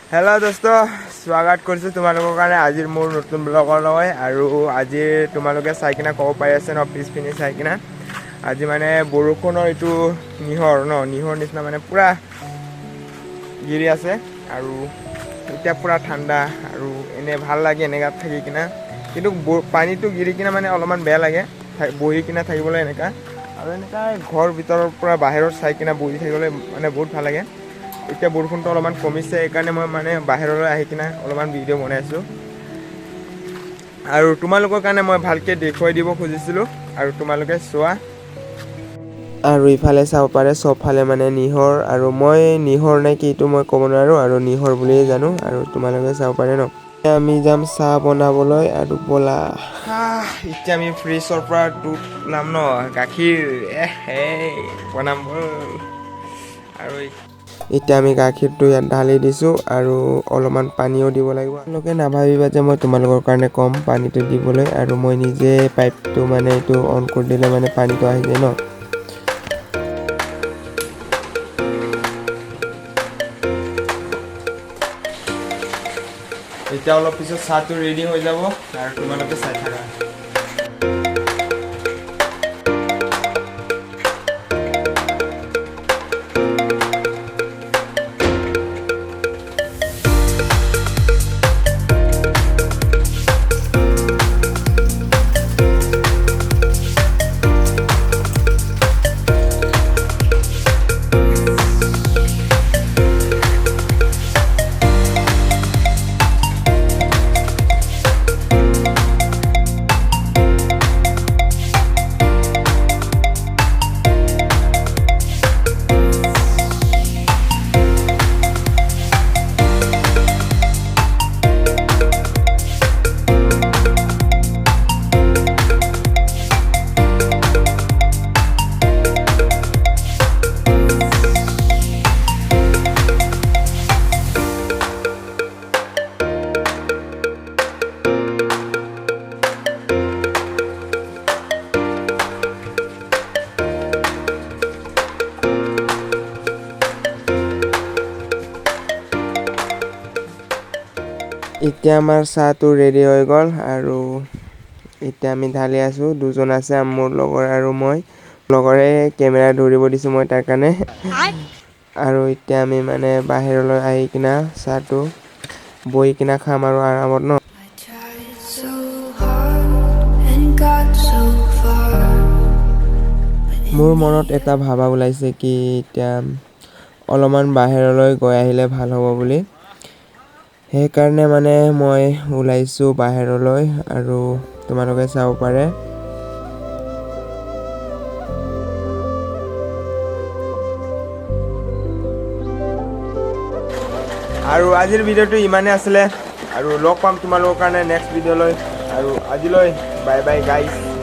hello दोस्तों स्वागत কৰিছো তোমালোকৰ কাৰণে আজিৰ মোৰ নতুন ব্লগৰ লৈ আৰু আজি তোমালোকে চাই কিনা ক'ব পাই আছে ন পিছ পিনি চাই কিনা আজি মানে বৰষুণৰ ইটো নিহৰ নিচিনা মানে পুৰা গিৰি আছে আৰু এতিয়া পুৰা ঠাণ্ডা আৰু এনে ভাল লাগে এনেকা থাকি কিনা কিন্তু পানীটো গিৰি কিনা মানে অলপমান বেয়া লাগে বহি কিনা থাকিবলৈ এনেকা আৰু এনেকা ঘৰ ভিতৰৰ পৰা বাহিৰত চাই কিনা বহি থাকিবলৈ মানে বহুত ভাল লাগে এতিয়া বৰষুণটো অলপমান কমিছে এইকাৰণে মই মানে বাহিৰলৈ আহি কিনা অলপমান ভিডিঅ' বনাই আছোঁ আৰু তোমালোকৰ কাৰণে মই ভালকৈ দেখুৱাই দিব খুজিছিলোঁ আৰু তোমালোকে চোৱা আৰু ইফালে চাব পাৰে চবফালে মানে নিহৰ আৰু মই নিহৰ নে কি এইটো মই ক'ব নোৱাৰোঁ আৰু নিহৰ বুলিয়ে জানো আৰু তোমালোকে চাব পাৰে ন আমি যাম চাহ বনাবলৈ আৰু বলা এতিয়া আমি ফ্ৰিজৰ পৰা দুধ ওলাম ন গাখীৰ বনাম আৰু এতিয়া আমি গাখীৰটো ইয়াত ঢালি দিছোঁ আৰু অলপমান পানীও দিব লাগিব তোমালোকে নাভাবিবা যে মই তোমালোকৰ কাৰণে কম পানীটো দিবলৈ আৰু মই নিজে পাইপটো মানে এইটো অন কৰি দিলে মানে পানীটো আহি যায় ন এতিয়া অলপ পিছত চাহটো ৰেডি হৈ যাব আৰু তোমালোকে চাই থাকা এতিয়া আমাৰ চাহটো ৰেডি হৈ গ'ল আৰু এতিয়া আমি ঢালি আছোঁ দুজন আছে মোৰ লগৰ আৰু মই লগৰে কেমেৰা ধৰিব দিছোঁ মই তাৰ কাৰণে আৰু এতিয়া আমি মানে বাহিৰলৈ আহি কিনা চাহটো বহি কিনা খাম আৰু আৰামত ন মোৰ মনত এটা ভাবা ওলাইছে কি এতিয়া অলপমান বাহিৰলৈ গৈ আহিলে ভাল হ'ব বুলি সেইকাৰণে মানে মই ওলাইছোঁ বাহিৰলৈ আৰু তোমালোকে চাব পাৰে আৰু আজিৰ ভিডিঅ'টো ইমানে আছিলে আৰু লগ পাম তোমালোকৰ কাৰণে নেক্সট ভিডিঅ'লৈ আৰু আজিলৈ বাই বাই গাইজ